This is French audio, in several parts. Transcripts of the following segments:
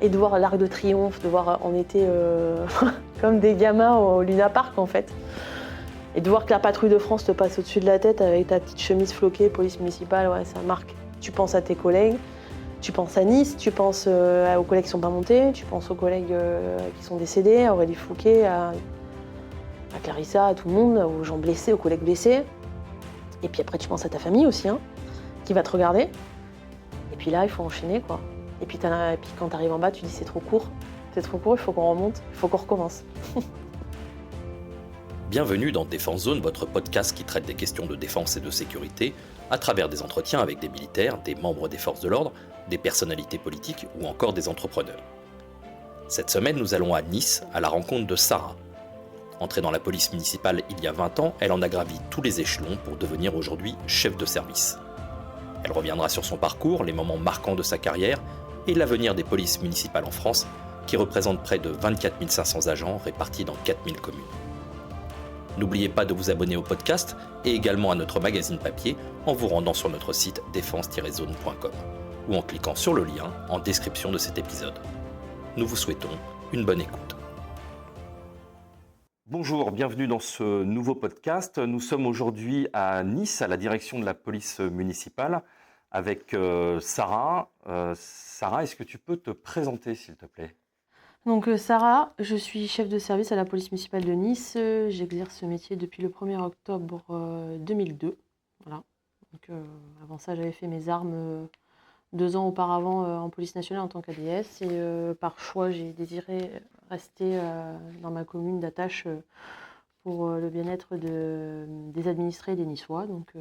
Et de voir l'Arc de Triomphe, de voir, on était comme des gamins au Luna Park en fait. Et de voir que la patrouille de France te passe au-dessus de la tête avec ta petite chemise floquée, police municipale, ouais, ça marque. Tu penses à tes collègues, tu penses à Nice, tu penses aux collègues qui sont pas montés, tu penses aux collègues qui sont décédés, à Aurélie Fouquet, à Clarissa, à tout le monde, aux gens blessés, aux collègues blessés. Et puis après, tu penses à ta famille aussi, hein, qui va te regarder. Et puis là, il faut enchaîner, quoi. Et puis quand tu arrives en bas, tu dis c'est trop court, il faut qu'on remonte, il faut qu'on recommence. Bienvenue dans Défense Zone, votre podcast qui traite des questions de défense et de sécurité à travers des entretiens avec des militaires, des membres des forces de l'ordre, des personnalités politiques ou encore des entrepreneurs. Cette semaine, nous allons à Nice à la rencontre de Sarah. Entrée dans la police municipale il y a 20 ans, elle en a gravi tous les échelons pour devenir aujourd'hui chef de service. Elle reviendra sur son parcours, les moments marquants de sa carrière et l'avenir des polices municipales en France, qui représentent près de 24 500 agents répartis dans 4000 communes. N'oubliez pas de vous abonner au podcast et également à notre magazine papier en vous rendant sur notre site défense-zone.com ou en cliquant sur le lien en description de cet épisode. Nous vous souhaitons une bonne écoute. Bonjour, bienvenue dans ce nouveau podcast. Nous sommes aujourd'hui à Nice, à la direction de la police municipale, avec Sarah. Sarah, est-ce que tu peux te présenter, s'il te plaît ? Donc Sarah, je suis chef de service à la police municipale de Nice. J'exerce ce métier depuis le 1er octobre 2002. Voilà. Donc, avant ça, j'avais fait mes armes 2 ans auparavant en police nationale en tant qu'ADS. Et par choix, j'ai désiré rester dans ma commune d'attache pour le bien-être des administrés et des Niçois. Donc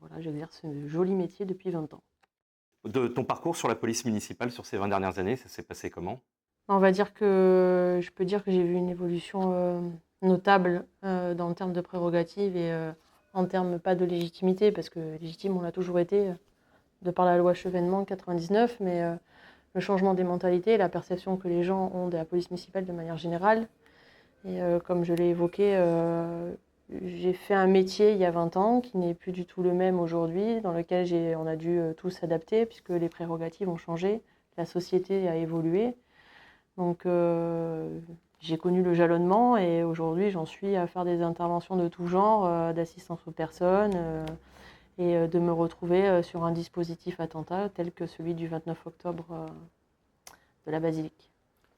voilà, j'exerce ce joli métier depuis 20 ans. De ton parcours sur la police municipale sur ces 20 dernières années, ça s'est passé comment ? On va dire que je peux dire que j'ai vu une évolution notable dans le terme de prérogatives et en termes pas de légitimité, parce que légitime on l'a toujours été de par la loi Chevènement 99, mais le changement des mentalités, la perception que les gens ont de la police municipale de manière générale. Et comme je l'ai évoqué, j'ai fait un métier il y a 20 ans qui n'est plus du tout le même aujourd'hui, dans lequel on a dû tous s'adapter puisque les prérogatives ont changé, la société a évolué. Donc j'ai connu le jalonnement et aujourd'hui j'en suis à faire des interventions de tout genre, d'assistance aux personnes et de me retrouver sur un dispositif attentat tel que celui du 29 octobre de la Basilique.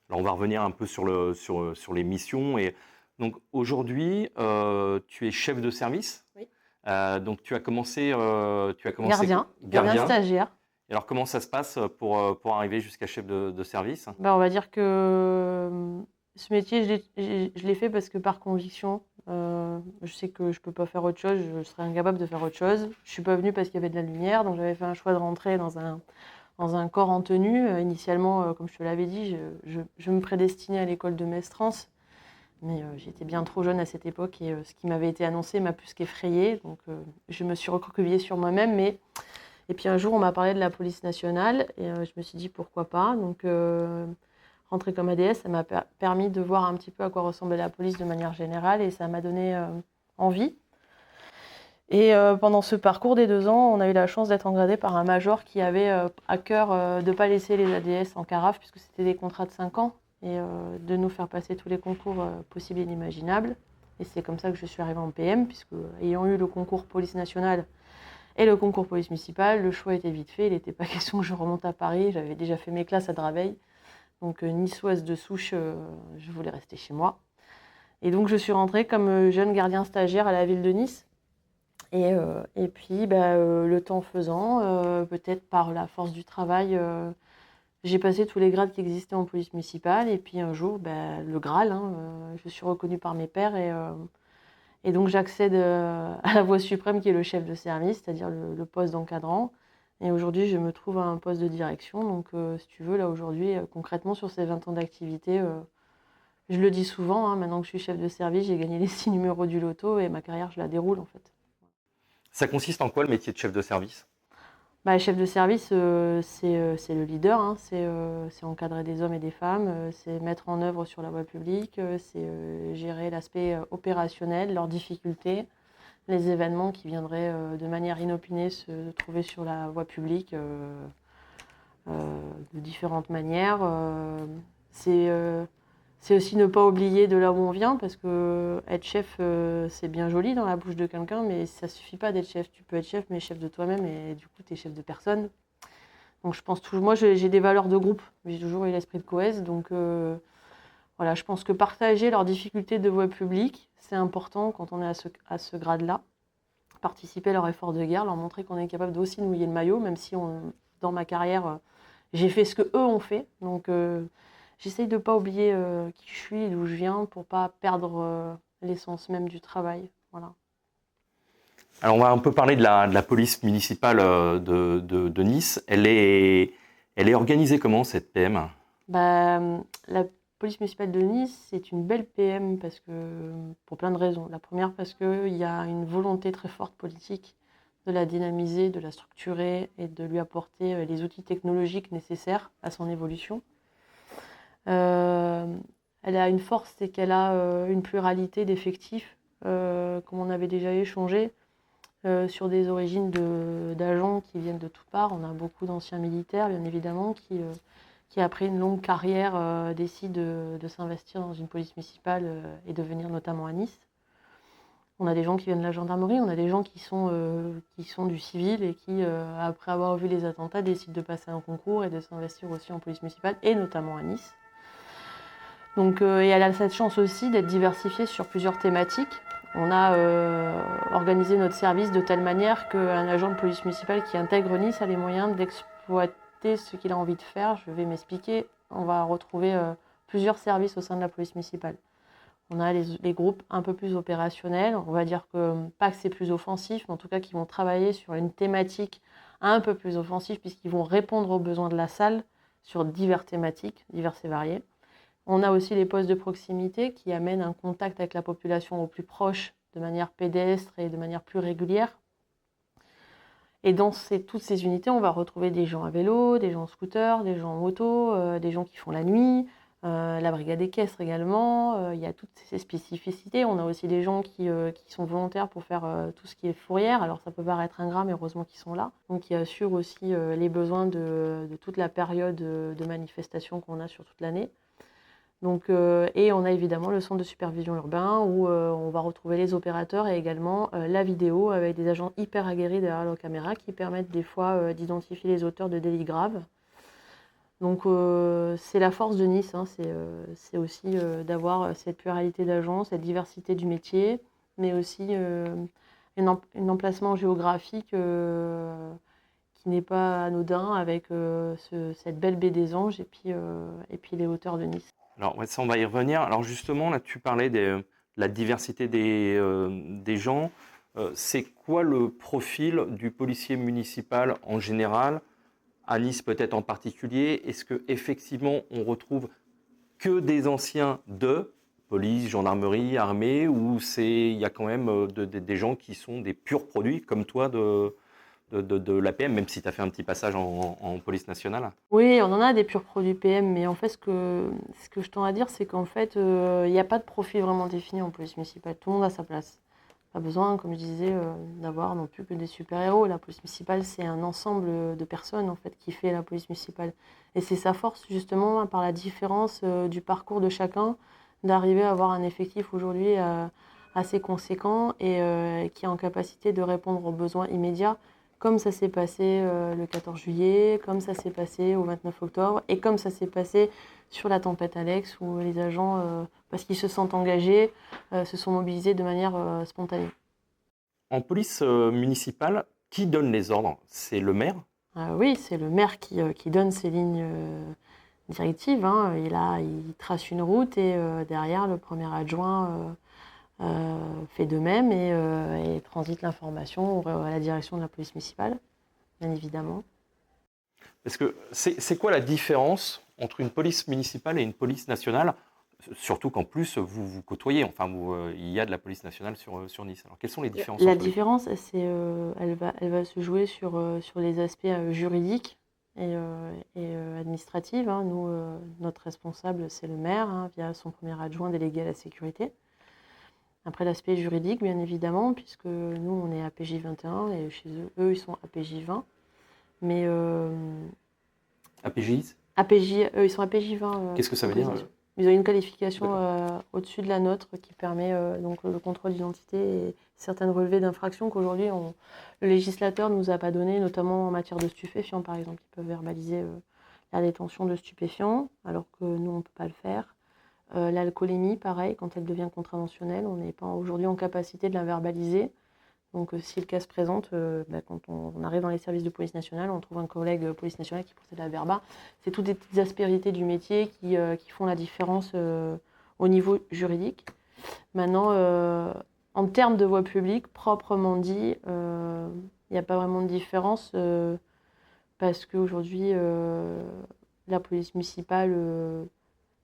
Alors on va revenir un peu sur les missions. Et donc aujourd'hui, tu es chef de service. Oui. Donc tu as commencé Gardien stagiaire. Et alors comment ça se passe pour arriver jusqu'à chef de service ? On va dire que ce métier, je l'ai fait parce que par conviction, je sais que je ne peux pas faire autre chose, je serais incapable de faire autre chose. Je ne suis pas venue parce qu'il y avait de la lumière, donc j'avais fait un choix de rentrer dans un corps en tenue. Initialement, comme je te l'avais dit, je me prédestinais à l'école de Mestrance, mais j'étais bien trop jeune à cette époque et ce qui m'avait été annoncé m'a plus qu'effrayée. Donc je me suis recroquevillée sur moi-même, Et puis un jour, on m'a parlé de la police nationale et je me suis dit pourquoi pas. Donc rentrer comme ADS, ça m'a permis de voir un petit peu à quoi ressemblait la police de manière générale et ça m'a donné envie. Et pendant ce parcours des 2 ans, on a eu la chance d'être engradé par un major qui avait à cœur de ne pas laisser les ADS en carafe puisque c'était des contrats de 5 ans et de nous faire passer tous les concours possibles et inimaginables. Et c'est comme ça que je suis arrivée en PM puisque ayant eu le concours police nationale et le concours police municipale, le choix était vite fait. Il n'était pas question que je remonte à Paris. J'avais déjà fait mes classes à Draveil. Donc niçoise de souche, je voulais rester chez moi. Et donc je suis rentrée comme jeune gardien stagiaire à la ville de Nice. Et puis le temps faisant, peut-être par la force du travail, j'ai passé tous les grades qui existaient en police municipale. Et puis un jour, le Graal, je suis reconnue par mes pairs et donc j'accède à la voie suprême qui est le chef de service, c'est-à-dire le poste d'encadrant. Et aujourd'hui, je me trouve à un poste de direction. Donc si tu veux, là aujourd'hui, concrètement sur ces 20 ans d'activité, je le dis souvent, maintenant que je suis chef de service, j'ai gagné les 6 numéros du loto et ma carrière, je la déroule en fait. Ça consiste en quoi le métier de chef de service ? Chef de service, c'est le leader, c'est encadrer des hommes et des femmes, c'est mettre en œuvre sur la voie publique, c'est gérer l'aspect opérationnel, leurs difficultés, les événements qui viendraient de manière inopinée se trouver sur la voie publique. de différentes manières. C'est aussi ne pas oublier de là où on vient, parce que être chef, c'est bien joli dans la bouche de quelqu'un, mais ça suffit pas d'être chef. Tu peux être chef, mais chef de toi-même, et du coup, tu es chef de personne. Donc je pense toujours, moi j'ai des valeurs de groupe, j'ai toujours eu l'esprit de cohèse, donc voilà, je pense que partager leurs difficultés de voie publique, c'est important quand on est à ce grade-là. Participer à leur effort de guerre, leur montrer qu'on est capable d'aussi mouiller le maillot, même si dans ma carrière, j'ai fait ce que eux ont fait. Donc j'essaye de ne pas oublier qui je suis et d'où je viens pour ne pas perdre l'essence même du travail. Voilà. Alors on va un peu parler de la police municipale de Nice. Elle est organisée comment cette PM? La police municipale de Nice, c'est une belle PM pour plein de raisons. La première, parce qu'il y a une volonté très forte politique de la dynamiser, de la structurer et de lui apporter les outils technologiques nécessaires à son évolution. Elle a une force, c'est qu'elle a une pluralité d'effectifs, comme on avait déjà échangé, sur des origines d'agents qui viennent de toutes parts. On a beaucoup d'anciens militaires, bien évidemment, qui après une longue carrière, décident de s'investir dans une police municipale et de venir notamment à Nice. On a des gens qui viennent de la gendarmerie, on a des gens qui sont du civil et qui, après avoir vu les attentats, décident de passer un concours et de s'investir aussi en police municipale, et notamment à Nice. Donc, et elle a cette chance aussi d'être diversifiée sur plusieurs thématiques. On a organisé notre service de telle manière qu'un agent de police municipale qui intègre Nice a les moyens d'exploiter ce qu'il a envie de faire. Je vais m'expliquer. On va retrouver plusieurs services au sein de la police municipale. On a les groupes un peu plus opérationnels. On va dire pas que c'est plus offensif, mais en tout cas qui vont travailler sur une thématique un peu plus offensive, puisqu'ils vont répondre aux besoins de la salle sur diverses thématiques, diverses et variées. On a aussi les postes de proximité qui amènent un contact avec la population au plus proche, de manière pédestre et de manière plus régulière. Et dans toutes ces unités, on va retrouver des gens à vélo, des gens en scooter, des gens en moto, des gens qui font la nuit, la brigade équestre également. Il y a toutes ces spécificités. On a aussi des gens qui sont volontaires pour faire tout ce qui est fourrière. Alors ça peut paraître ingrat, mais heureusement qu'ils sont là. Donc qui assurent aussi les besoins de toute la période de manifestation qu'on a sur toute l'année. Donc, et on a évidemment le centre de supervision urbain où on va retrouver les opérateurs et également la vidéo avec des agents hyper aguerris derrière leur caméra qui permettent des fois d'identifier les auteurs de délits graves. Donc c'est la force de Nice, hein, c'est aussi d'avoir cette pluralité d'agents, cette diversité du métier, mais aussi un emplacement géographique qui n'est pas anodin avec cette belle baie des Anges et puis les hauteurs de Nice. Alors, ouais, ça, on va y revenir. Alors, justement, là, tu parlais de la diversité des gens. C'est quoi le profil du policier municipal en général, à Nice peut-être en particulier? Est-ce qu'effectivement, on retrouve que des anciens de police, gendarmerie, armée, ou il y a quand même des gens qui sont des purs produits, comme toi, de l'APM, même si tu as fait un petit passage en police nationale? Oui, on en a des purs produits PM, mais en fait, ce que je tends à dire, c'est qu'en fait, il n'y a pas de profil vraiment défini en police municipale. Tout le monde a sa place. Pas besoin, comme je disais, d'avoir non plus que des super-héros. La police municipale, c'est un ensemble de personnes, en fait, qui fait la police municipale. Et c'est sa force, justement, par la différence du parcours de chacun, d'arriver à avoir un effectif aujourd'hui assez conséquent et qui est en capacité de répondre aux besoins immédiats, comme ça s'est passé le 14 juillet, comme ça s'est passé au 29 octobre, et comme ça s'est passé sur la tempête Alex, où les agents, parce qu'ils se sentent engagés, se sont mobilisés de manière spontanée. En police municipale, qui donne les ordres? C'est le maire? Oui, c'est le maire qui donne ses lignes directives, hein. Il trace une route et derrière, le premier adjoint fait de même et transite l'information à la direction de la police municipale, bien évidemment. Parce que c'est quoi la différence entre une police municipale et une police nationale? Surtout qu'en plus, vous côtoyez, enfin, il y a de la police nationale sur Nice. Alors, quelles sont les différences La entre les deux? différence, elle va se jouer sur les aspects juridiques et administratifs, hein. Nous, notre responsable, c'est le maire, hein, via son premier adjoint délégué à la sécurité. Après, l'aspect juridique, bien évidemment, puisque nous, on est APJ 21 et chez eux, ils sont APJ 20. Mais APJs? APJ, ils sont APJ 20. Qu'est-ce que ça veut dire? Ils ont une qualification au-dessus de la nôtre qui permet donc le contrôle d'identité et certaines relevés d'infractions qu'aujourd'hui le législateur ne nous a pas donné, notamment en matière de stupéfiants par exemple. Ils peuvent verbaliser la détention de stupéfiants alors que nous on ne peut pas le faire. L'alcoolémie, pareil, quand elle devient contraventionnelle, on n'est pas aujourd'hui en capacité de la verbaliser. Donc si le cas se présente, quand on arrive dans les services de police nationale, on trouve un collègue police nationale qui procède à la verba. C'est toutes des petites aspérités du métier qui font la différence au niveau juridique. Maintenant, en termes de voie publique, proprement dit, il n'y a pas vraiment de différence parce qu'aujourd'hui, la police municipale,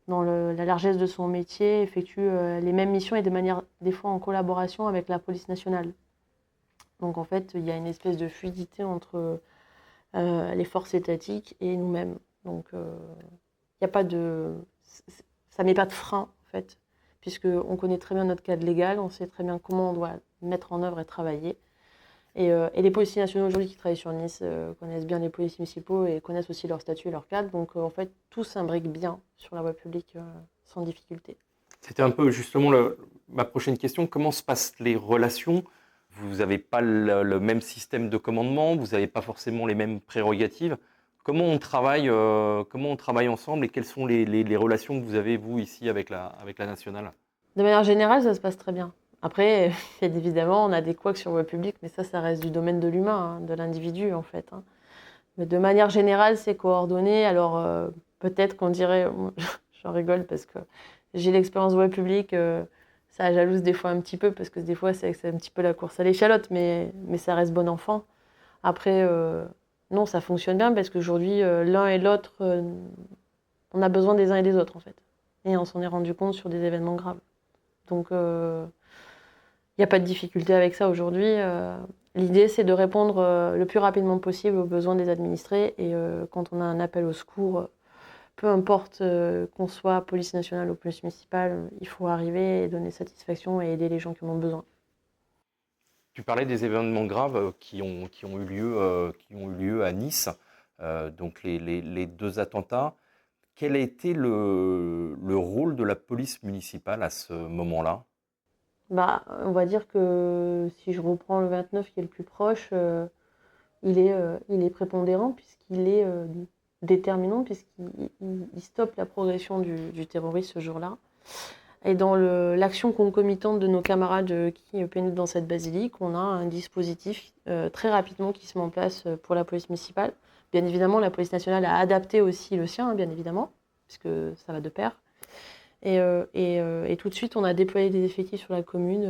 dans la largesse de son métier, effectue les mêmes missions et de manière des fois en collaboration avec la police nationale. Donc en fait, il y a une espèce de fluidité entre les forces étatiques et nous-mêmes. Donc il n'y a pas de... Ça ne met pas de frein, en fait, puisqu'on connaît très bien notre cadre légal, on sait très bien comment on doit mettre en œuvre et travailler. Et les policiers nationaux aujourd'hui qui travaillent sur Nice connaissent bien les policiers municipaux et connaissent aussi leur statut et leur cadre. Donc en fait, tout s'imbrique bien sur la voie publique sans difficulté. C'était un peu justement ma prochaine question. Comment se passent les relations ? Vous n'avez pas le même système de commandement, vous n'avez pas forcément les mêmes prérogatives. Comment on travaille ensemble et quelles sont les relations que vous avez, vous, ici, avec la nationale ? De manière générale, ça se passe très bien. Après, évidemment, on a des couacs sur voie publique, mais ça reste du domaine de l'humain, de l'individu, en fait. Mais de manière générale, c'est coordonné. Alors, peut-être qu'on dirait... J'en rigole parce que j'ai l'expérience voie publique... Ça jalouse des fois un petit peu, parce que des fois, c'est un petit peu la course à l'échalote, mais ça reste bon enfant. Après, non, ça fonctionne bien, parce qu'aujourd'hui, l'un et l'autre, on a besoin des uns et des autres, en fait. Et on s'en est rendu compte sur des événements graves. Donc, il n'y a pas de difficulté avec ça aujourd'hui. L'idée, c'est de répondre le plus rapidement possible aux besoins des administrés. Et quand on a un appel au secours... Peu importe qu'on soit police nationale ou police municipale, il faut arriver et donner satisfaction et aider les gens qui en ont besoin. Tu parlais des événements graves qui ont eu lieu à Nice, donc les deux attentats. Quel a été le rôle de la police municipale à ce moment-là ? On va dire que si je reprends le 29 qui est le plus proche, il est prépondérant puisqu'il est... déterminant puisqu'il stoppe la progression du terrorisme ce jour-là. Et dans l'action concomitante de nos camarades qui pénètrent dans cette basilique, on a un dispositif très rapidement qui se met en place pour la police municipale. Bien évidemment, la police nationale a adapté aussi le sien, bien évidemment, puisque ça va de pair. Et tout de suite, on a déployé des effectifs sur la commune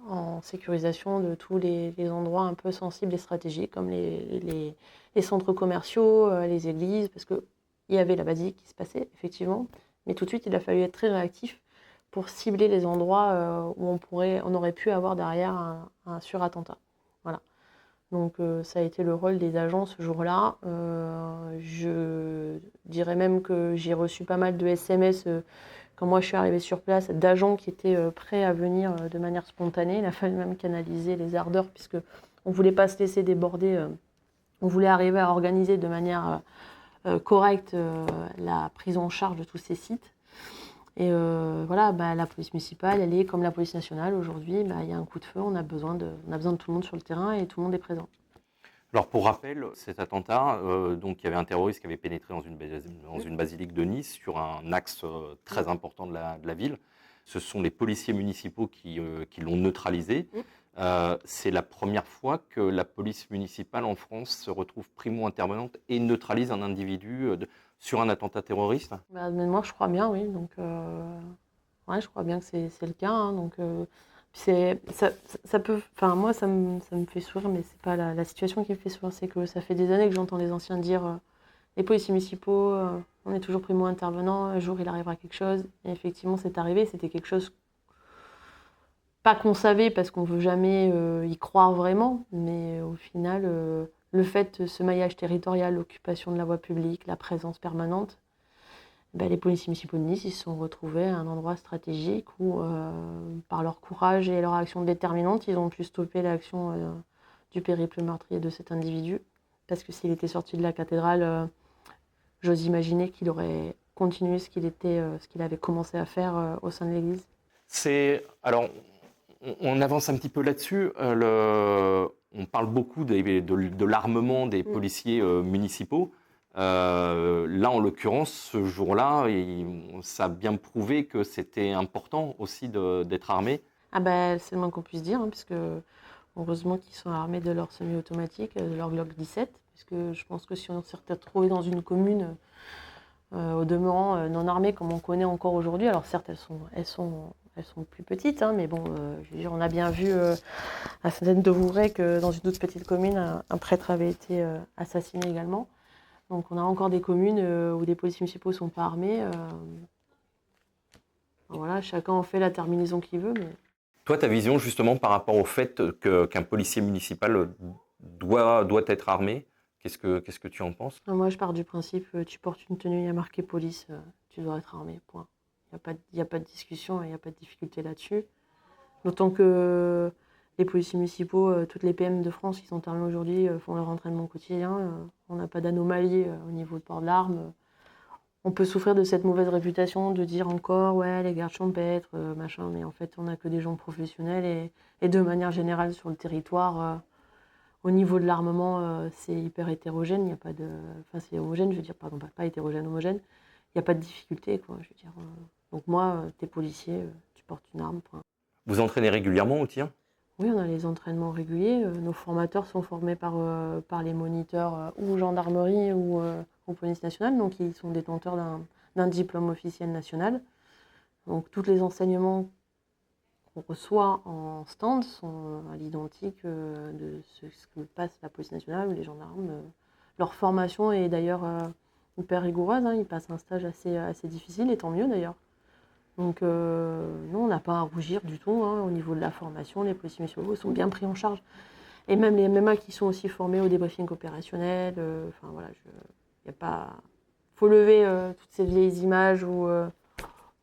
en sécurisation de tous les endroits un peu sensibles et stratégiques, comme les centres commerciaux, les églises, parce qu'il y avait la basilique qui se passait, effectivement. Mais tout de suite, il a fallu être très réactif pour cibler les endroits où on aurait pu avoir derrière un surattentat. Voilà. Donc ça a été le rôle des agents ce jour-là. Je dirais même que j'ai reçu pas mal de SMS quand moi je suis arrivée sur place, d'agents qui étaient prêts à venir de manière spontanée. Il a fallu même canaliser les ardeurs puisqu'on ne voulait pas se laisser déborder. On voulait arriver à organiser de manière correcte la prise en charge de tous ces sites. Et voilà, la police municipale, elle est comme la police nationale. Aujourd'hui, il y a un coup de feu, on a besoin de tout le monde sur le terrain et tout le monde est présent. Alors pour rappel, cet attentat, donc il y avait un terroriste qui avait pénétré dans une basilique de Nice sur un axe très important de la ville. Ce sont les policiers municipaux qui l'ont neutralisé. C'est la première fois que la police municipale en France se retrouve primo-intervenante et neutralise un individu sur un attentat terroriste. Moi, je crois bien, oui. Donc, ouais, je crois bien que c'est le cas. Donc, ça peut. Enfin, moi, ça me fait sourire, mais c'est pas la situation qui me fait sourire. C'est que ça fait des années que j'entends les anciens dire les policiers municipaux, on est toujours primo-intervenant. Un jour, il arrivera quelque chose. Et effectivement, c'est arrivé. C'était quelque chose. Pas qu'on savait parce qu'on ne veut jamais y croire vraiment, mais au final, le fait, ce maillage territorial, l'occupation de la voie publique, la présence permanente, les policiers municipaux de Nice, ils se sont retrouvés à un endroit stratégique où, par leur courage et leur action déterminante, ils ont pu stopper l'action du périple meurtrier de cet individu. Parce que s'il était sorti de la cathédrale, j'ose imaginer qu'il aurait continué ce qu'il avait commencé à faire au sein de l'Église. Alors, on avance un petit peu là-dessus. On parle beaucoup de l'armement des policiers municipaux. Là, en l'occurrence, ce jour-là, ça a bien prouvé que c'était important aussi d'être armé. Ah bah, c'est le moins qu'on puisse dire, hein, puisque heureusement qu'ils sont armés de leur semi-automatique, de leur Glock 17, puisque je pense que si on s'est retrouvé dans une commune au demeurant non armée comme on connaît encore aujourd'hui, alors certes elles sont plus petites, hein, mais bon, je veux dire, on a bien vu à Sainte-de-Vouvray que dans une autre petite commune, un prêtre avait été assassiné également. Donc on a encore des communes où des policiers municipaux ne sont pas armés. Voilà, chacun en fait la terminaison qu'il veut. Mais... Toi, ta vision justement par rapport au fait qu'un policier municipal doit être armé, qu'est-ce que tu en penses? Moi, je pars du principe, tu portes une tenue, il y a marqué police, tu dois être armé, point. Il n'y a pas de discussion, il n'y a pas de difficulté là-dessus. D'autant que les policiers municipaux, toutes les PM de France qui sont armés aujourd'hui font leur entraînement quotidien. On n'a pas d'anomalie au niveau de port de l'arme. On peut souffrir de cette mauvaise réputation de dire encore, ouais, les gardes champêtres, machin, mais en fait, on n'a que des gens professionnels et de manière générale sur le territoire, au niveau de l'armement, c'est hyper hétérogène. Il y a pas de, enfin, c'est homogène, je veux dire, pardon, pas hétérogène, homogène. Il n'y a pas de difficulté, quoi, je veux dire. Donc moi, t'es policier, tu portes une arme, point. Vous entraînez régulièrement au tir? Oui, on a les entraînements réguliers. Nos formateurs sont formés par les moniteurs ou gendarmerie ou police nationale, donc ils sont détenteurs d'un diplôme officiel national. Donc tous les enseignements qu'on reçoit en stand sont à l'identique de ce que passe la police nationale ou les gendarmes. Leur formation est d'ailleurs hyper rigoureuse, hein. Ils passent un stage assez difficile, et tant mieux d'ailleurs. Donc non, on n'a pas à rougir du tout, hein, au niveau de la formation. Les policiers municipaux sont bien pris en charge. Et même les MMA qui sont aussi formés au débriefing opérationnel. Enfin voilà, y a pas... faut lever toutes ces vieilles images où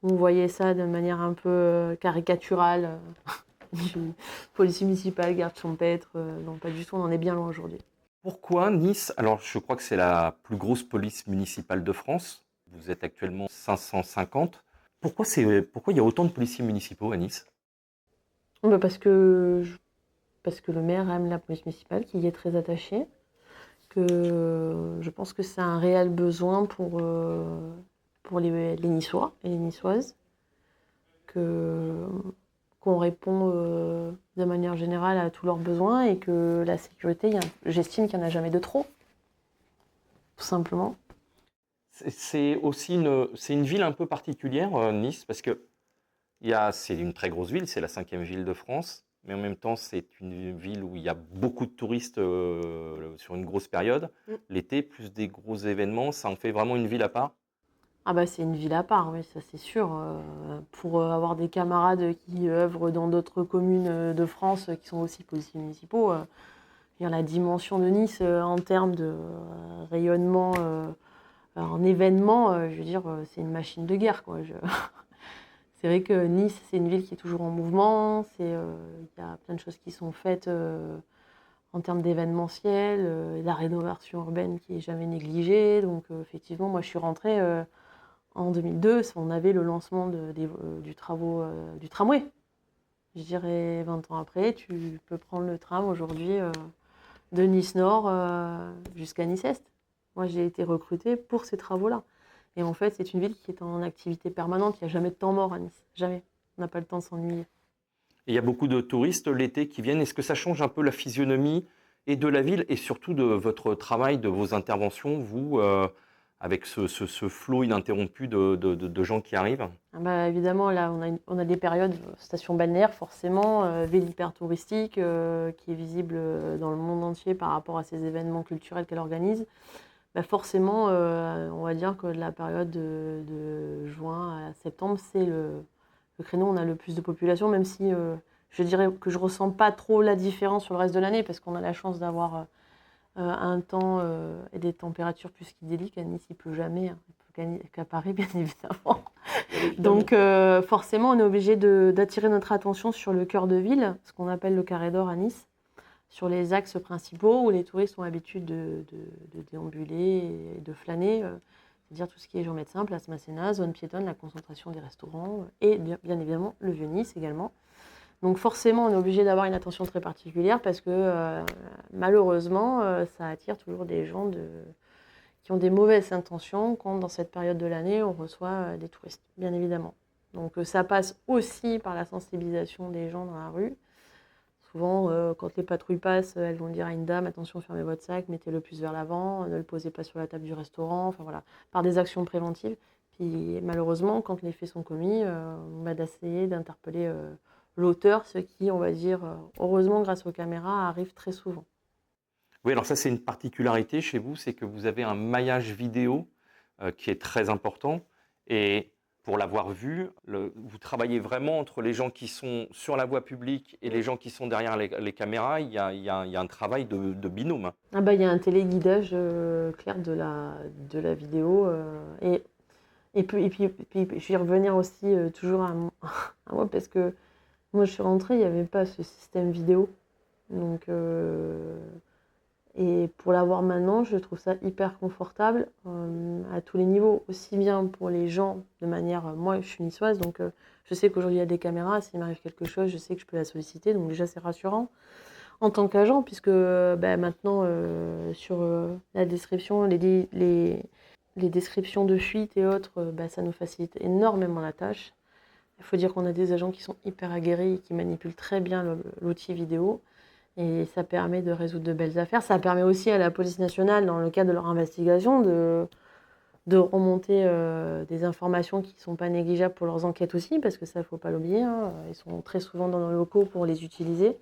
on voyait ça de manière un peu caricaturale. Du policier municipal, garde champêtre. Non, pas du tout, on en est bien loin aujourd'hui. Pourquoi Nice? Alors, je crois que c'est la plus grosse police municipale de France. Vous êtes actuellement 550. Pourquoi il y a autant de policiers municipaux à Nice? Bah parce que le maire aime la police municipale, qui y est très attaché. Que je pense que c'est un réel besoin pour les Niçois et les Niçoises. Qu'on répond de manière générale à tous leurs besoins et que la sécurité, j'estime qu'il n'y en a jamais de trop. Tout simplement. C'est aussi c'est une ville un peu particulière, Nice, parce que c'est une très grosse ville, c'est la 5e ville de France, mais en même temps, c'est une ville où il y a beaucoup de touristes sur une grosse période. L'été, plus des gros événements, ça en fait vraiment une ville à part. Ah bah c'est une ville à part, oui, ça c'est sûr. Pour avoir des camarades qui œuvrent dans d'autres communes de France qui sont aussi policiers municipaux, la dimension de Nice en termes de rayonnement en événement, je veux dire, c'est une machine de guerre, quoi. C'est vrai que Nice, c'est une ville qui est toujours en mouvement. Il y a plein de choses qui sont faites en termes d'événementiel, la rénovation urbaine qui est jamais négligée. Donc effectivement, moi je suis rentrée en 2002, on avait le lancement du tramway. Je dirais 20 ans après, tu peux prendre le tram aujourd'hui de Nice Nord jusqu'à Nice Est. Moi, j'ai été recrutée pour ces travaux-là. Et en fait, c'est une ville qui est en activité permanente. Il n'y a jamais de temps mort à Nice. Jamais. On n'a pas le temps de s'ennuyer. Et il y a beaucoup de touristes l'été qui viennent. Est-ce que ça change un peu la physionomie et de la ville et surtout de votre travail, de vos interventions, vous, avec ce flot ininterrompu de gens qui arrivent? Ah bah, évidemment, là, on a des périodes, station balnéaire, forcément, ville hyper touristique, qui est visible dans le monde entier par rapport à ces événements culturels qu'elle organise. Bah forcément, on va dire que la période de juin à septembre, c'est le créneau où on a le plus de population, même si je dirais que je ne ressens pas trop la différence sur le reste de l'année, parce qu'on a la chance d'avoir un temps et des températures plus qu'idylliques. À Nice, il ne pleut jamais, hein. Il pleut qu'à Paris, bien évidemment. Donc forcément, on est obligé d'attirer notre attention sur le cœur de ville, ce qu'on appelle le carré d'or à Nice, sur les axes principaux où les touristes ont l'habitude de déambuler et de flâner. c'est-à-dire tout ce qui est Jean Médecin, Place Masséna, zone piétonne, la concentration des restaurants et bien évidemment le Vieux-Nice également. Donc forcément, on est obligé d'avoir une attention très particulière parce que malheureusement, ça attire toujours des gens qui ont des mauvaises intentions quand dans cette période de l'année, on reçoit des touristes, bien évidemment. Donc ça passe aussi par la sensibilisation des gens dans la rue. Souvent, quand les patrouilles passent, elles vont dire à une dame, attention, fermez votre sac, mettez-le plus vers l'avant, ne le posez pas sur la table du restaurant, enfin voilà, par des actions préventives. Puis malheureusement, quand les faits sont commis, on va essayer d'interpeller l'auteur, ce qui, on va dire, heureusement grâce aux caméras, arrive très souvent. Oui, alors ça c'est une particularité chez vous, c'est que vous avez un maillage vidéo qui est très important. Et pour l'avoir vu, vous travaillez vraiment entre les gens qui sont sur la voie publique et les gens qui sont derrière les caméras. Il y a un travail de binôme. Ah bah, il y a un téléguidage clair de la vidéo. Et puis, je vais revenir aussi toujours à moi, parce que moi je suis rentrée, il n'y avait pas ce système vidéo. Donc, et pour l'avoir maintenant, je trouve ça hyper confortable à tous les niveaux, aussi bien pour les gens de manière... moi, je suis niçoise, donc je sais qu'aujourd'hui il y a des caméras, s'il m'arrive quelque chose, je sais que je peux la solliciter, donc déjà c'est rassurant. En tant qu'agent, puisque maintenant, sur la description, les descriptions de fuite et autres, ça nous facilite énormément la tâche. Il faut dire qu'on a des agents qui sont hyper aguerris et qui manipulent très bien l'outil vidéo. Et ça permet de résoudre de belles affaires. Ça permet aussi à la police nationale, dans le cadre de leur investigation, de remonter des informations qui ne sont pas négligeables pour leurs enquêtes aussi, parce que ça, il ne faut pas l'oublier, hein. Ils sont très souvent dans nos locaux pour les utiliser.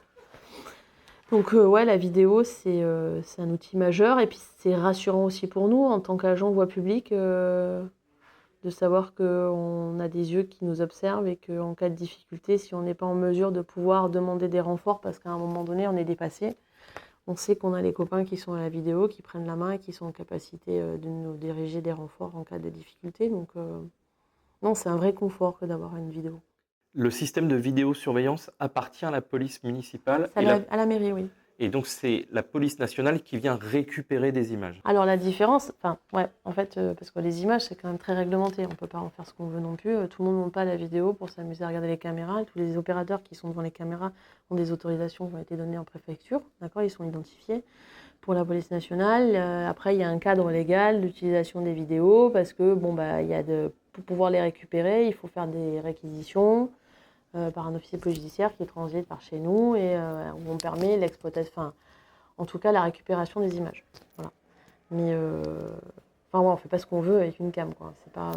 Donc ouais, la vidéo, c'est un outil majeur. Et puis c'est rassurant aussi pour nous, en tant qu'agent voie publique, de savoir qu'on a des yeux qui nous observent et qu'en cas de difficulté, si on n'est pas en mesure de pouvoir demander des renforts parce qu'à un moment donné, on est dépassé, on sait qu'on a les copains qui sont à la vidéo, qui prennent la main et qui sont en capacité de nous diriger des renforts en cas de difficulté. Donc non, c'est un vrai confort que d'avoir une vidéo. Le système de vidéosurveillance appartient à la police municipale. À la mairie, oui. Et donc, c'est la police nationale qui vient récupérer des images. Alors, la différence, en fait, parce que les images, c'est quand même très réglementé. On ne peut pas en faire ce qu'on veut non plus. Tout le monde ne monte pas la vidéo pour s'amuser à regarder les caméras. Et tous les opérateurs qui sont devant les caméras ont des autorisations qui ont été données en préfecture. D'accord, ils sont identifiés pour la police nationale. Après, il y a un cadre légal d'utilisation des vidéos parce que, pour pouvoir les récupérer, il faut faire des réquisitions par un officier de police judiciaire qui transite par chez nous et où on permet l'exploitation, en tout cas la récupération des images. Voilà. Mais on fait pas ce qu'on veut avec une cam, quoi. C'est pas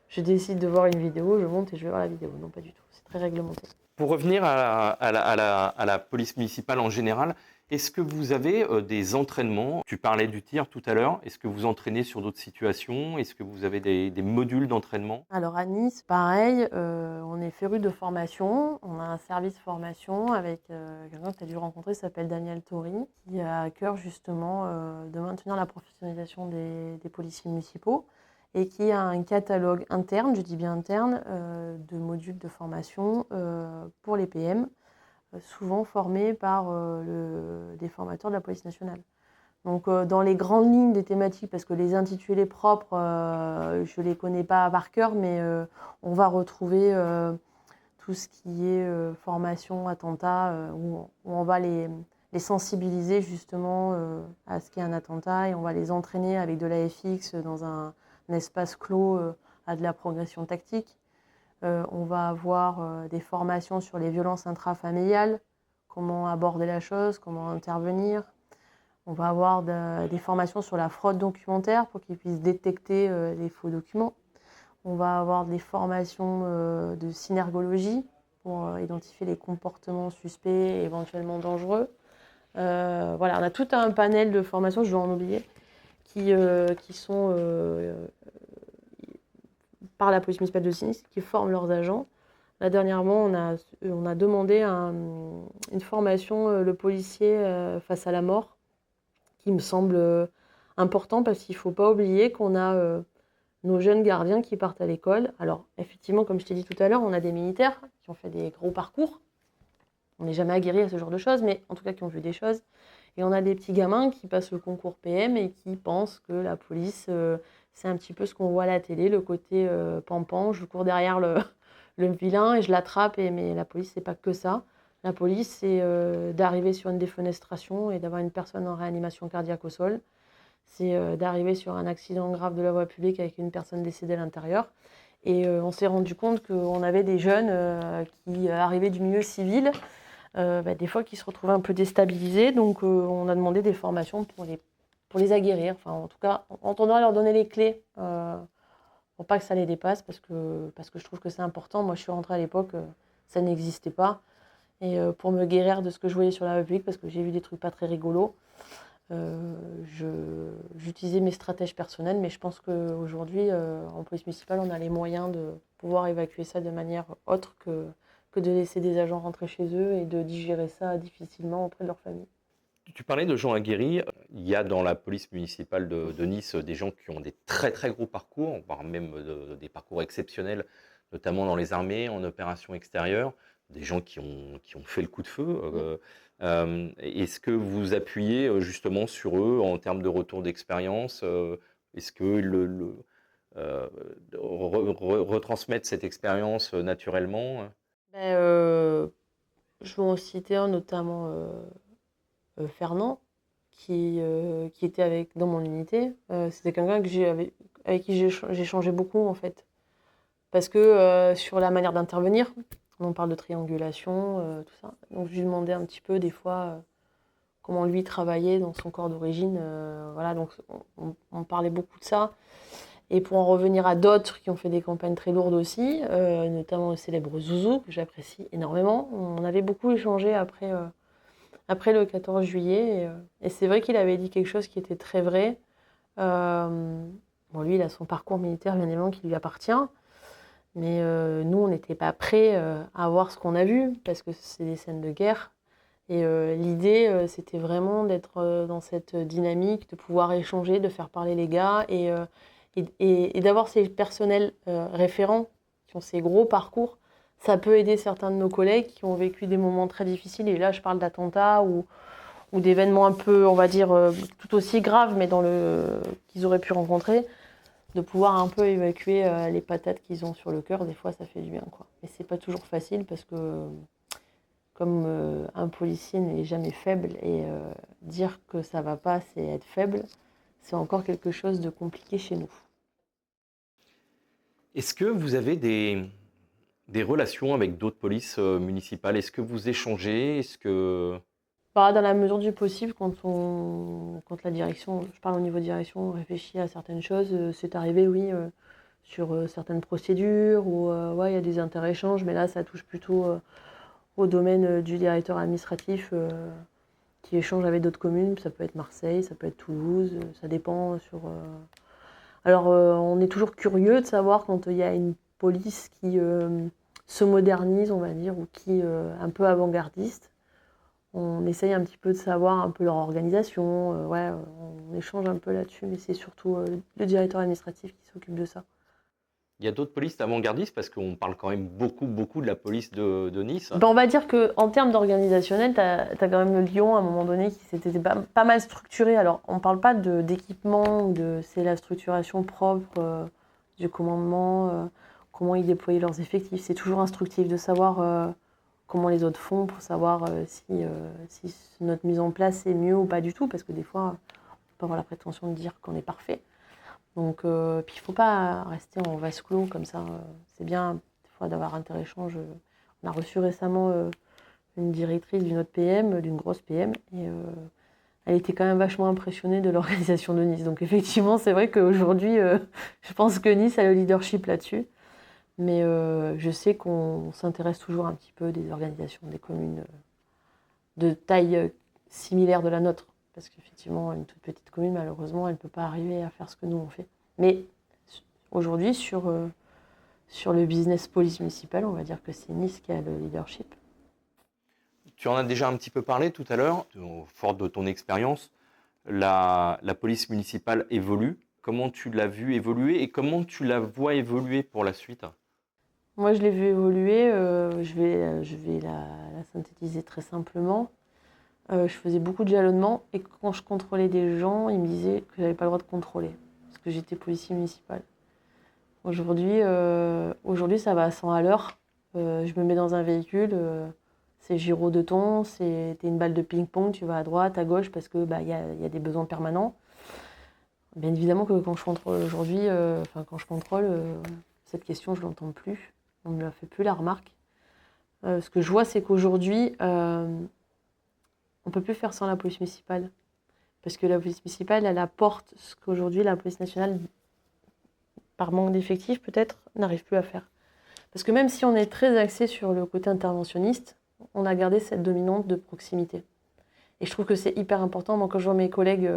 je décide de voir une vidéo, je monte et je vais voir la vidéo. Non, pas du tout. C'est très réglementé. Pour revenir à la police municipale en général, est-ce que vous avez des entraînements? Tu parlais du tir tout à l'heure. Est-ce que vous entraînez sur d'autres situations? Est-ce que vous avez des modules d'entraînement? Alors à Nice, pareil, on est férus de formation. On a un service formation avec quelqu'un que tu as dû rencontrer, qui s'appelle Daniel Tori, qui a à cœur justement de maintenir la professionnalisation des policiers municipaux et qui a un catalogue interne, je dis bien interne, de modules de formation pour les PM, souvent formés par des formateurs de la police nationale. Donc dans les grandes lignes des thématiques, parce que les intitulés propres, je ne les connais pas par cœur, mais on va retrouver tout ce qui est formation, attentat, où on va les sensibiliser justement à ce qu'est un attentat et on va les entraîner avec de l'AFX dans un espace clos à de la progression tactique. On va avoir des formations sur les violences intrafamiliales, comment aborder la chose, comment intervenir. On va avoir des formations sur la fraude documentaire pour qu'ils puissent détecter les faux documents. On va avoir des formations de synergologie pour identifier les comportements suspects et éventuellement dangereux. Voilà, on a tout un panel de formations, je dois en oublier, qui sont par la police municipale de Nice, qui forment leurs agents. Là, dernièrement, on a demandé une formation, le policier face à la mort, qui me semble important parce qu'il ne faut pas oublier qu'on a nos jeunes gardiens qui partent à l'école. Alors, effectivement, comme je t'ai dit tout à l'heure, on a des militaires qui ont fait des gros parcours. On n'est jamais aguerri à ce genre de choses, mais en tout cas qui ont vu des choses. Et on a des petits gamins qui passent le concours PM et qui pensent que la police, C'est un petit peu ce qu'on voit à la télé, le côté pampan, je cours derrière le vilain et je l'attrape. Mais la police, c'est pas que ça. La police, c'est d'arriver sur une défenestration et d'avoir une personne en réanimation cardiaque au sol. C'est d'arriver sur un accident grave de la voie publique avec une personne décédée à l'intérieur. Et on s'est rendu compte qu'on avait des jeunes qui arrivaient du milieu civil, des fois qui se retrouvaient un peu déstabilisés. Donc on a demandé des formations pour les aguerrir. Enfin, en tout cas, on doit leur donner les clés pour pas que ça les dépasse, parce que je trouve que c'est important. Moi, je suis rentrée à l'époque, ça n'existait pas. Et pour me guérir de ce que je voyais sur la voie publique, parce que j'ai vu des trucs pas très rigolos, j'utilisais mes stratèges personnels, mais je pense qu'aujourd'hui, en police municipale, on a les moyens de pouvoir évacuer ça de manière autre que de laisser des agents rentrer chez eux et de digérer ça difficilement auprès de leur famille. Tu parlais de gens aguerris. Il y a dans la police municipale de Nice des gens qui ont des très très gros parcours, voire même des parcours exceptionnels, notamment dans les armées, en opération extérieure, des gens qui ont fait le coup de feu. Est-ce que vous appuyez justement sur eux en termes de retour d'expérience? Est-ce qu'ils retransmettent cette expérience naturellement? Je vais en citer un, notamment Fernand, qui était dans mon unité. C'était quelqu'un avec qui j'ai changé beaucoup, en fait. Parce que sur la manière d'intervenir, on parle de triangulation, tout ça. Donc je lui demandais un petit peu des fois comment lui travaillait dans son corps d'origine. Voilà, donc on parlait beaucoup de ça. Et pour en revenir à d'autres qui ont fait des campagnes très lourdes aussi, notamment le célèbre Zouzou, que j'apprécie énormément. On avait beaucoup échangé après le 14 juillet. Et c'est vrai qu'il avait dit quelque chose qui était très vrai. Bon, lui, il a son parcours militaire, bien évidemment, qui lui appartient. Mais nous, on n'était pas prêts à voir ce qu'on a vu, parce que c'est des scènes de guerre. Et l'idée, c'était vraiment d'être dans cette dynamique, de pouvoir échanger, de faire parler les gars, et d'avoir ces personnels référents qui ont ces gros parcours. Ça peut aider certains de nos collègues qui ont vécu des moments très difficiles. Et là, je parle d'attentats ou d'événements un peu, on va dire, tout aussi graves, mais qu'ils auraient pu rencontrer. De pouvoir un peu évacuer les patates qu'ils ont sur le cœur, des fois ça fait du bien, quoi. Mais c'est pas toujours facile, parce que comme un policier n'est jamais faible, et dire que ça va pas, c'est être faible, c'est encore quelque chose de compliqué chez nous. Est-ce que vous avez des relations avec d'autres polices municipales? Est-ce que vous échangez? Dans la mesure du possible, quand la direction, je parle au niveau direction, réfléchit à certaines choses, c'est arrivé, oui, sur certaines procédures, où ouais, il y a des inter-échanges, mais là, ça touche plutôt au domaine du directeur administratif qui échange avec d'autres communes. Ça peut être Marseille, ça peut être Toulouse, ça dépend Alors, on est toujours curieux de savoir quand il y a une police qui se modernise, on va dire, ou qui est un peu avant-gardiste. On essaye un petit peu de savoir un peu leur organisation, ouais, on échange un peu là-dessus, mais c'est surtout le directeur administratif qui s'occupe de ça. Il y a d'autres polices avant-gardistes, parce qu'on parle quand même beaucoup, beaucoup de la police de Nice. On va dire qu'en termes d'organisationnel, tu as quand même le Lyon, à un moment donné, qui s'était pas mal structuré. Alors, on ne parle pas d'équipement, c'est la structuration propre du commandement, comment ils déployaient leurs effectifs. C'est toujours instructif de savoir comment les autres font, pour savoir si notre mise en place est mieux ou pas du tout, parce que des fois, on peut avoir la prétention de dire qu'on est parfait. Donc, puis il ne faut pas rester en vase clos comme ça. C'est bien des fois d'avoir inter-échange. On a reçu récemment une directrice d'une autre PM, d'une grosse PM, et elle était quand même vachement impressionnée de l'organisation de Nice. Donc effectivement, c'est vrai qu'aujourd'hui, je pense que Nice a le leadership là-dessus. Mais je sais qu'on s'intéresse toujours un petit peu des organisations des communes de taille similaire de la nôtre. Parce qu'effectivement, une toute petite commune, malheureusement, elle ne peut pas arriver à faire ce que nous, on fait. Mais aujourd'hui, sur le business police municipale, on va dire que c'est Nice qui a le leadership. Tu en as déjà un petit peu parlé tout à l'heure. Fort de ton expérience, la police municipale évolue. Comment tu l'as vu évoluer et comment tu la vois évoluer pour la suite? Moi, je l'ai vu évoluer. Je vais la synthétiser très simplement. Je faisais beaucoup de jalonnement, et quand je contrôlais des gens, ils me disaient que je n'avais pas le droit de contrôler. Parce que j'étais policier municipal. Aujourd'hui, ça va à 100 à l'heure. Je me mets dans un véhicule, c'est gyro de ton, t'es une balle de ping-pong, tu vas à droite, à gauche, parce que y a des besoins permanents. Bien évidemment que quand je contrôle aujourd'hui, cette question, je ne l'entends plus. On ne me la fait plus la remarque. Ce que je vois, c'est qu'aujourd'hui, on ne peut plus faire sans la police municipale. Parce que la police municipale, elle apporte ce qu'aujourd'hui la police nationale, par manque d'effectifs peut-être, n'arrive plus à faire. Parce que même si on est très axé sur le côté interventionniste, on a gardé cette dominante de proximité. Et je trouve que c'est hyper important. Moi, quand je vois mes collègues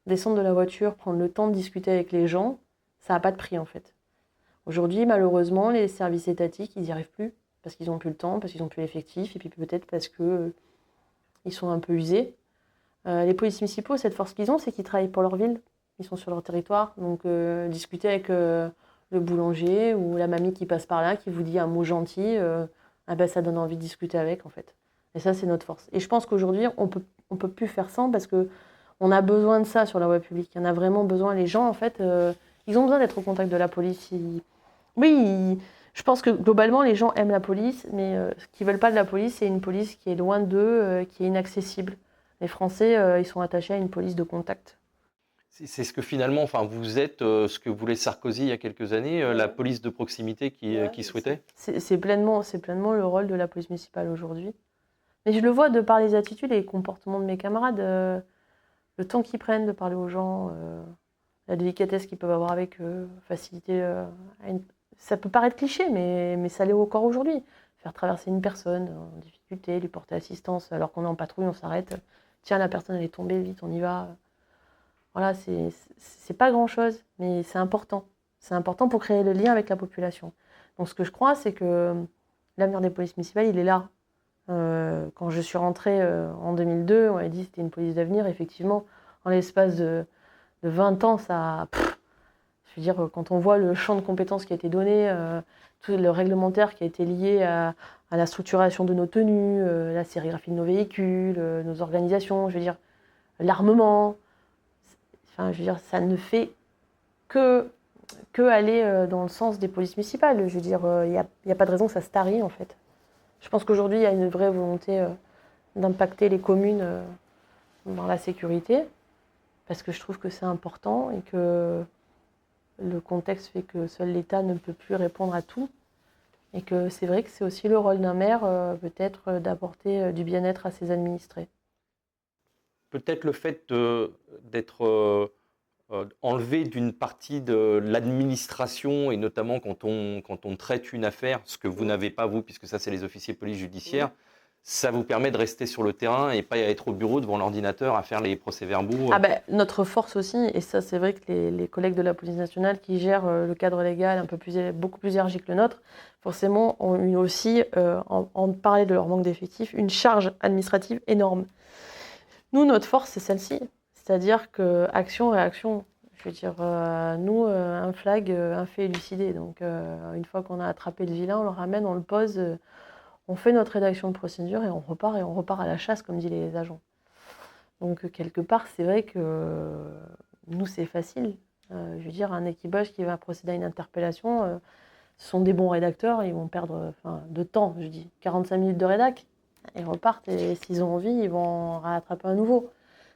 descendre de la voiture, prendre le temps de discuter avec les gens, ça n'a pas de prix en fait. Aujourd'hui, malheureusement, les services étatiques, ils n'y arrivent plus. Parce qu'ils n'ont plus le temps, parce qu'ils n'ont plus l'effectif, et puis peut-être parce qu'ils sont un peu usés. Les policiers municipaux, cette force qu'ils ont, c'est qu'ils travaillent pour leur ville. Ils sont sur leur territoire. Donc, discuter avec le boulanger ou la mamie qui passe par là, qui vous dit un mot gentil, ça donne envie de discuter avec, en fait. Et ça, c'est notre force. Et je pense qu'aujourd'hui, on peut plus faire sans parce qu'on a besoin de ça sur la voie publique. Il y en a vraiment besoin. Les gens, en fait, ils ont besoin d'être au contact de la police. Je pense que globalement, les gens aiment la police, mais ce qu'ils ne veulent pas de la police, c'est une police qui est loin d'eux, qui est inaccessible. Les Français, ils sont attachés à une police de contact. C'est ce que finalement, vous êtes, ce que voulait Sarkozy il y a quelques années, la police de proximité qui souhaitait. C'est pleinement le rôle de la police municipale aujourd'hui. Mais je le vois de par les attitudes et les comportements de mes camarades, le temps qu'ils prennent de parler aux gens, la délicatesse qu'ils peuvent avoir avec eux, faciliter. Ça peut paraître cliché, mais ça l'est encore aujourd'hui. Faire traverser une personne en difficulté, lui porter assistance alors qu'on est en patrouille, on s'arrête. Tiens, la personne elle est tombée, vite, on y va. Voilà, c'est pas grand-chose, mais c'est important. C'est important pour créer le lien avec la population. Donc ce que je crois, c'est que l'avenir des polices municipales, il est là. Quand je suis rentrée en 2002, on m'a dit que c'était une police d'avenir. Effectivement, en l'espace de 20 ans, ça... je veux dire, quand on voit le champ de compétences qui a été donné, tout le réglementaire qui a été lié à la structuration de nos tenues, la sérigraphie de nos véhicules, nos organisations, je veux dire, l'armement... Enfin, je veux dire, ça ne fait que aller dans le sens des polices municipales. Je veux dire, il n'y a pas de raison que ça se tarie, en fait. Je pense qu'aujourd'hui, il y a une vraie volonté d'impacter les communes dans la sécurité, parce que je trouve que c'est important et que le contexte fait que seul l'État ne peut plus répondre à tout. Et que c'est vrai que c'est aussi le rôle d'un maire, peut-être, d'apporter du bien-être à ses administrés. Peut-être le fait d'être enlevé d'une partie de l'administration, et notamment quand on traite une affaire, ce que vous n'avez pas vous, puisque ça c'est les officiers de police judiciaire, ça vous permet de rester sur le terrain et pas être au bureau devant l'ordinateur à faire les procès-verbaux. Notre force aussi, et ça c'est vrai que les collègues de la police nationale qui gèrent le cadre légal beaucoup plus élargi que le nôtre, forcément ont eu aussi, en parler de leur manque d'effectifs, une charge administrative énorme. Nous, notre force, c'est celle-ci. C'est-à-dire que action, réaction. Je veux dire, nous, un flag, un fait élucidé. Donc, une fois qu'on a attrapé le vilain, on le ramène, on le pose, on fait notre rédaction de procédure et on repart à la chasse, comme disent les agents. Donc, quelque part, c'est vrai que nous, c'est facile. Je veux dire, un équipage qui va procéder à une interpellation, ce sont des bons rédacteurs, ils vont perdre de temps, je dis, 45 minutes de rédac. Ils repartent et s'ils ont envie, ils vont rattraper un nouveau.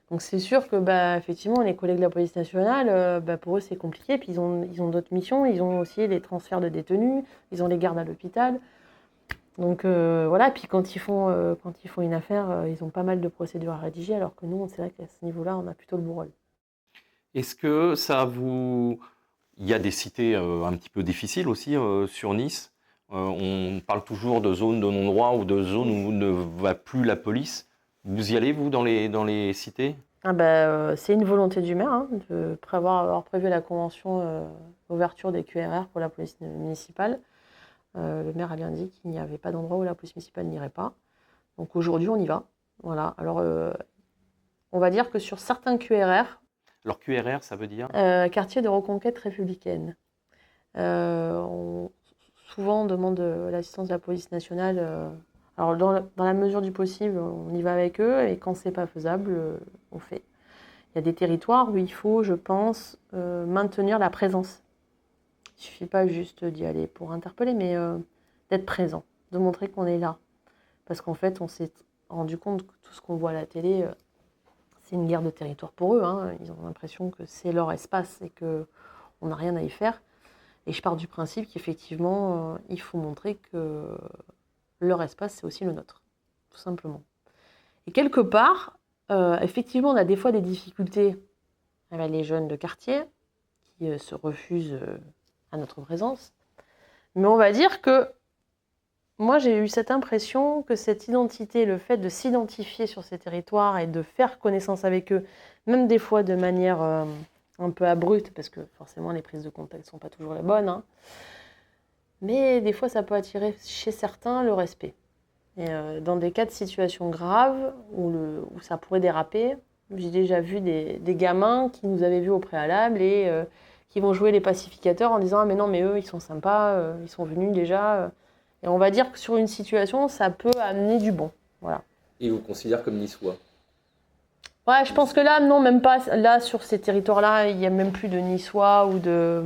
Donc c'est sûr que effectivement, les collègues de la police nationale, pour eux c'est compliqué. Puis ils ont d'autres missions, ils ont aussi les transferts de détenus, ils ont les gardes à l'hôpital. Donc voilà, puis quand ils font une affaire, ils ont pas mal de procédures à rédiger, alors que nous, c'est vrai qu'à ce niveau-là, on a plutôt le bon rôle. Est-ce que il y a des cités un petit peu difficiles aussi sur Nice? On parle toujours de zones de non-droit ou de zones où ne va plus la police. Vous y allez, vous, dans les cités? C'est une volonté du maire de avoir prévu la convention d'ouverture des QRR pour la police municipale. Le maire a bien dit qu'il n'y avait pas d'endroit où la police municipale n'irait pas. Donc aujourd'hui, on y va. Voilà. Alors, on va dire que sur certains QRR... Alors QRR, ça veut dire quartier de reconquête républicaine. Souvent, on demande l'assistance de la police nationale. Alors, dans la mesure du possible, on y va avec eux, et quand c'est pas faisable, on fait. Il y a des territoires où il faut, je pense, maintenir la présence. Il ne suffit pas juste d'y aller pour interpeller, mais d'être présent, de montrer qu'on est là. Parce qu'en fait, on s'est rendu compte que tout ce qu'on voit à la télé, c'est une guerre de territoire pour eux. Hein. Ils ont l'impression que c'est leur espace et qu'on n'a rien à y faire. Et je pars du principe qu'effectivement, il faut montrer que leur espace, c'est aussi le nôtre, tout simplement. Et quelque part, effectivement, on a des fois des difficultés avec les jeunes de quartier qui se refusent à notre présence. Mais on va dire que moi, j'ai eu cette impression que cette identité, le fait de s'identifier sur ces territoires et de faire connaissance avec eux, même des fois de manière un peu abrupte, parce que forcément les prises de contact ne sont pas toujours les bonnes, hein, mais des fois ça peut attirer chez certains le respect. Et dans des cas de situation grave où ça pourrait déraper, j'ai déjà vu des gamins qui nous avaient vus au préalable et qui vont jouer les pacificateurs en disant « Ah mais non, mais eux, ils sont sympas, ils sont venus déjà. » Et on va dire que sur une situation, ça peut amener du bon. Voilà. Et vous considérez comme niçois? Ouais, je pense que là, non, même pas. Là, sur ces territoires-là, il n'y a même plus de niçois ou de...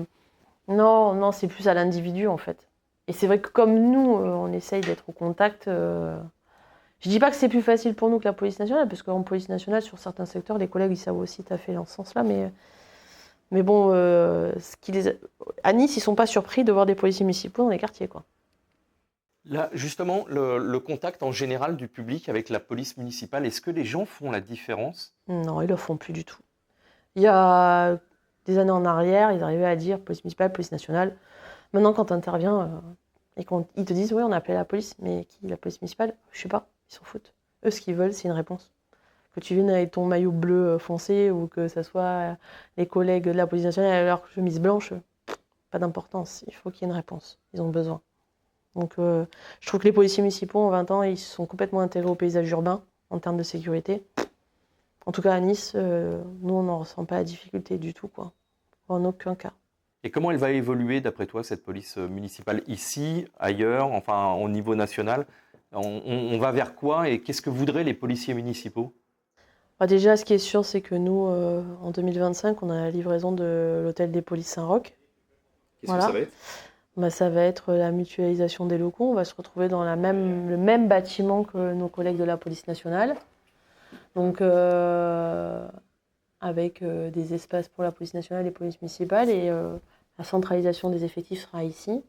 Non, c'est plus à l'individu, en fait. Et c'est vrai que comme nous, on essaye d'être au contact... Je dis pas que c'est plus facile pour nous que la police nationale, parce qu'en police nationale, sur certains secteurs, les collègues, ils savent aussi taffer dans ce sens-là, mais bon, à Nice, ils sont pas surpris de voir des policiers municipaux dans les quartiers, quoi. Là, justement, le contact en général du public avec la police municipale, est-ce que les gens font la différence? Non, ils le font plus du tout. Il y a des années en arrière, ils arrivaient à dire police municipale, police nationale. Maintenant, quand tu interviens et qu'ils te disent « Oui, on a appelé la police », mais qui, la police municipale? Je sais pas, ils s'en foutent. Eux, ce qu'ils veulent, c'est une réponse. Que tu viennes avec ton maillot bleu foncé ou que ce soit les collègues de la police nationale avec leur chemise blanche, pas d'importance. Il faut qu'il y ait une réponse. Ils ont besoin. Donc, je trouve que les policiers municipaux, en 20 ans, ils sont complètement intégrés au paysage urbain en termes de sécurité. En tout cas, à Nice, nous, on n'en ressent pas la difficulté du tout, quoi. En aucun cas. Et comment elle va évoluer, d'après toi, cette police municipale, ici, ailleurs, enfin au niveau national? On va vers quoi et qu'est-ce que voudraient les policiers municipaux? Bah déjà, ce qui est sûr, c'est que nous, en 2025, on a la livraison de l'hôtel des polices Saint-Roch. Qu'est-ce que ça va être? Bah, ça va être la mutualisation des locaux. On va se retrouver dans le même bâtiment que nos collègues de la police nationale. Donc, avec des espaces pour la police nationale et la police municipale. Et la centralisation des effectifs sera ici.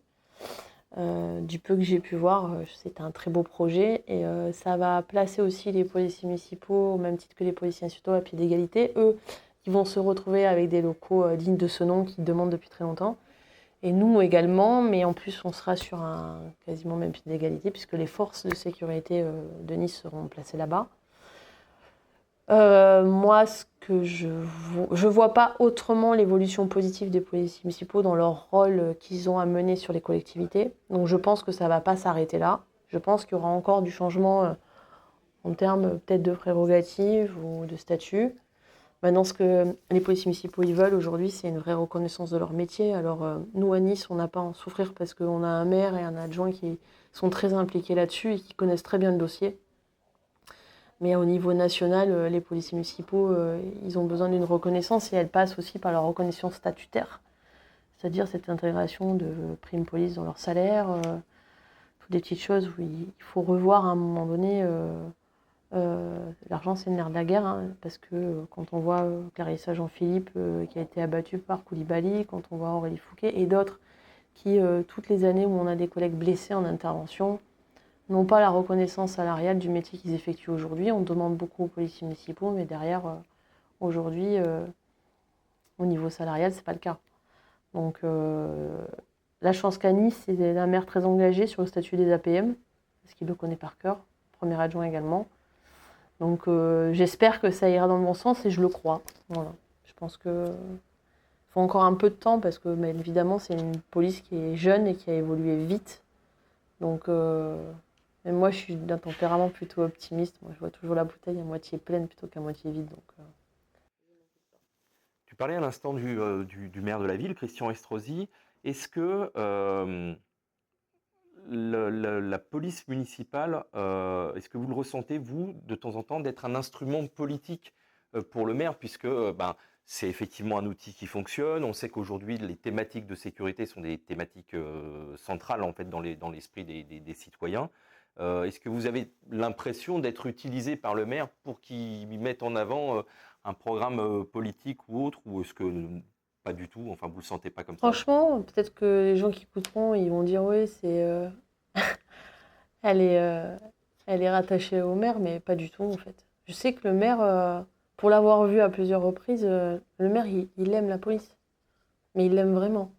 Du peu que j'ai pu voir, c'est un très beau projet. Et ça va placer aussi les policiers municipaux, au même titre que les policiers nationaux, à pied d'égalité. Eux, ils vont se retrouver avec des locaux dignes de ce nom qu'ils demandent depuis très longtemps. Et nous également, mais en plus, on sera sur un quasiment même pied d'égalité, puisque les forces de sécurité de Nice seront placées là-bas. Moi, ce que je vois pas autrement l'évolution positive des policiers municipaux dans leur rôle qu'ils ont à mener sur les collectivités. Donc je pense que ça va pas s'arrêter là. Je pense qu'il y aura encore du changement en termes peut-être de prérogatives ou de statut. Maintenant, ce que les policiers municipaux ils veulent aujourd'hui, c'est une vraie reconnaissance de leur métier. Alors nous, à Nice, on n'a pas à en souffrir parce qu'on a un maire et un adjoint qui sont très impliqués là-dessus et qui connaissent très bien le dossier. Mais au niveau national, les policiers municipaux, ils ont besoin d'une reconnaissance et elle passe aussi par leur reconnaissance statutaire. C'est-à-dire cette intégration de primes police dans leur salaire, toutes des petites choses où il faut revoir à un moment donné. L'argent, c'est le nerf de la guerre, hein, parce que quand on voit Clarissa Jean-Philippe qui a été abattue par Koulibaly, quand on voit Aurélie Fouquet et d'autres qui, toutes les années où on a des collègues blessés en intervention, n'ont pas la reconnaissance salariale du métier qu'ils effectuent aujourd'hui. On demande beaucoup aux policiers municipaux, mais derrière, aujourd'hui, au niveau salarial, c'est pas le cas. Donc, la chance qu'à Nice, c'est la maire très engagée sur le statut des APM, parce qu'il le connaît par cœur, premier adjoint également. Donc, j'espère que ça ira dans le bon sens et je le crois. Voilà. Je pense qu'il faut encore un peu de temps parce que, mais évidemment, c'est une police qui est jeune et qui a évolué vite. Donc, mais moi, je suis d'un tempérament plutôt optimiste. Moi, je vois toujours la bouteille à moitié pleine plutôt qu'à moitié vide. Donc, Tu parlais à l'instant du maire de la ville, Christian Estrosi. Est-ce que la police municipale, est-ce que vous le ressentez, vous, de temps en temps, d'être un instrument politique pour le maire, puisque c'est effectivement un outil qui fonctionne. On sait qu'aujourd'hui, les thématiques de sécurité sont des thématiques centrales en fait dans l'esprit des citoyens. Est-ce que vous avez l'impression d'être utilisé par le maire pour qu'il mette en avant un programme politique ou autre, ou est-ce que pas du tout, enfin vous le sentez pas comme ça? Franchement, peut-être que les gens qui écouteront, ils vont dire oui, elle est rattachée au maire, mais pas du tout en fait. Je sais que le maire, pour l'avoir vu à plusieurs reprises, le maire, il aime la police. Mais il l'aime vraiment.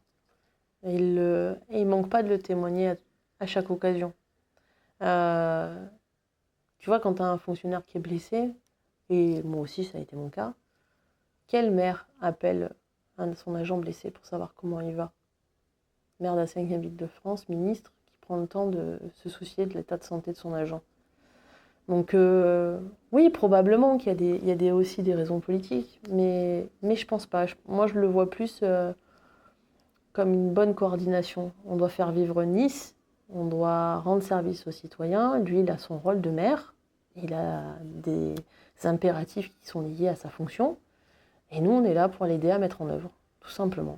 Et il manque pas de le témoigner à chaque occasion. Tu vois, quand tu as un fonctionnaire qui est blessé, et moi aussi ça a été mon cas, quel maire appelle son agent blessé pour savoir comment il va? Maire de la 5e ville de France, ministre, qui prend le temps de se soucier de l'état de santé de son agent. Donc oui, probablement qu'il y a aussi des raisons politiques, mais je pense pas. Moi, je le vois plus comme une bonne coordination. On doit faire vivre Nice, on doit rendre service aux citoyens. Lui, il a son rôle de maire, il a des impératifs qui sont liés à sa fonction, et nous, on est là pour l'aider à mettre en œuvre, tout simplement.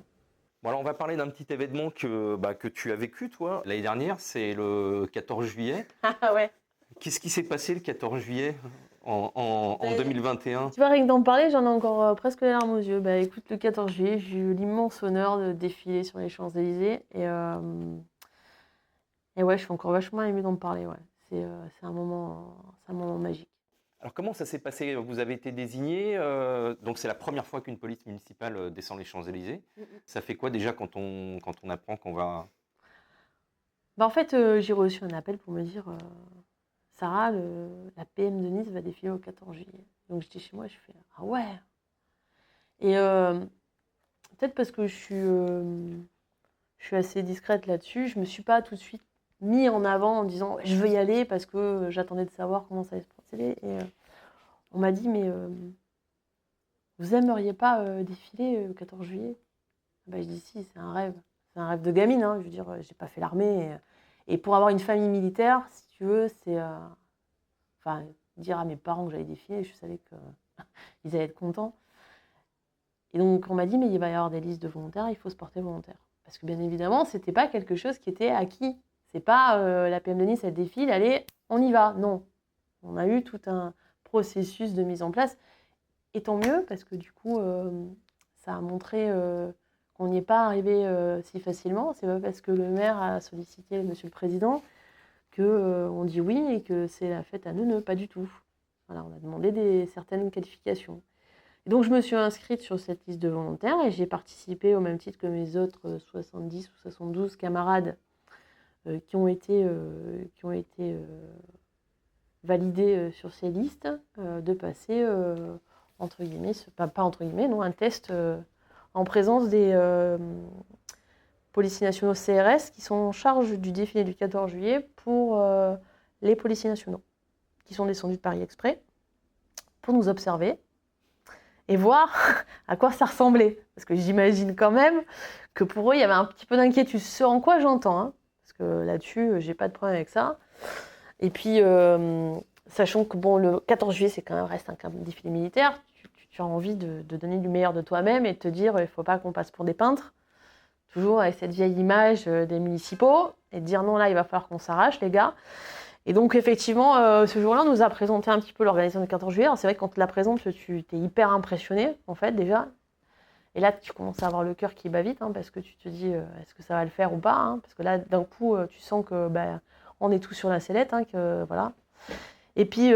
Bon, alors on va parler d'un petit événement que tu as vécu, toi, l'année dernière, c'est le 14 juillet. Ah ouais. Qu'est-ce qui s'est passé le 14 juillet en 2021? Tu vois, rien que d'en parler, j'en ai encore presque les larmes aux yeux. Bah écoute, le 14 juillet, j'ai eu l'immense honneur de défiler sur les Champs-Élysées. Et ouais, je suis encore vachement émue d'en parler. Ouais. C'est un moment magique. Alors comment ça s'est passé? Vous avez été désigné, donc c'est la première fois qu'une police municipale descend les Champs-Élysées. Ça fait quoi déjà quand on apprend qu'on va... Bah en fait, j'ai reçu un appel pour me dire Sarah, la PM de Nice va défiler au 14 juillet. Donc j'étais chez moi, je fais ah ouais. Et peut-être parce que je suis assez discrète là-dessus, je me suis pas tout de suite mis en avant en disant je veux y aller parce que j'attendais de savoir comment ça allait se procéder. Et on m'a dit mais vous aimeriez pas défiler le 14 juillet? Bah, je dis si, c'est un rêve de gamine. Hein. Je veux dire, j'ai pas fait l'armée. Et pour avoir une famille militaire, si tu veux, c'est dire à mes parents que j'allais défiler, je savais qu'ils allaient être contents. Et donc on m'a dit mais il va y avoir des listes de volontaires, il faut se porter volontaire. Parce que bien évidemment, c'était pas quelque chose qui était acquis. C'est pas la PM de Nice, elle défile, allez, on y va. Non. On a eu tout un processus de mise en place. Et tant mieux, parce que du coup, ça a montré qu'on n'y est pas arrivé si facilement. C'est pas parce que le maire a sollicité Monsieur le Président qu'on dit oui et que c'est la fête à neuneux, pas du tout. Voilà, on a demandé certaines qualifications. Et donc je me suis inscrite sur cette liste de volontaires et j'ai participé au même titre que mes autres 70 ou 72 camarades qui ont été validés sur ces listes, de passer, entre guillemets, pas entre guillemets, non, un test en présence des policiers nationaux CRS qui sont en charge du défilé du 14 juillet pour les policiers nationaux, qui sont descendus de Paris Exprès pour nous observer et voir à quoi ça ressemblait. Parce que j'imagine quand même que pour eux, il y avait un petit peu d'inquiétude. Ce en quoi j'entends, hein, parce que là-dessus, j'ai pas de problème avec ça. Et puis, sachant que bon, le 14 juillet, c'est quand même reste un défilé militaire, tu as envie de donner du meilleur de toi-même et de te dire, il ne faut pas qu'on passe pour des peintres, toujours avec cette vieille image des municipaux, et de dire non, là, il va falloir qu'on s'arrache, les gars. Et donc, effectivement, ce jour-là, on nous a présenté un petit peu l'organisation du 14 juillet. Alors, c'est vrai que quand tu la présentes, tu es hyper impressionné, en fait, déjà. Et là, tu commences à avoir le cœur qui bat vite, hein, parce que tu te dis, est-ce que ça va le faire ou pas, hein, parce que là, d'un coup, tu sens que on est tous sur la sellette, hein, voilà. Et puis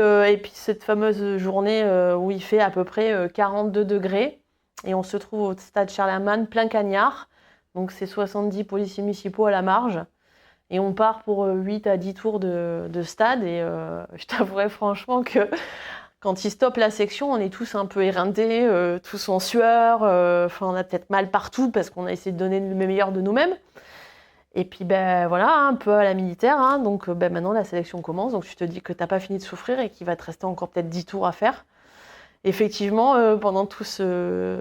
cette fameuse journée où il fait à peu près 42 degrés, et on se trouve au stade Charlemagne, plein cagnard. Donc, c'est 70 policiers municipaux à la marge. Et on part pour 8 à 10 tours de stade. Et je t'avouerai franchement que quand ils stoppent la section, on est tous un peu éreintés, tous en sueur. On a peut-être mal partout parce qu'on a essayé de donner le meilleur de nous-mêmes. Et puis, voilà, un peu à la militaire. Hein, donc, maintenant, la sélection commence. Donc, tu te dis que tu n'as pas fini de souffrir et qu'il va te rester encore peut-être 10 tours à faire. Effectivement, pendant tout ce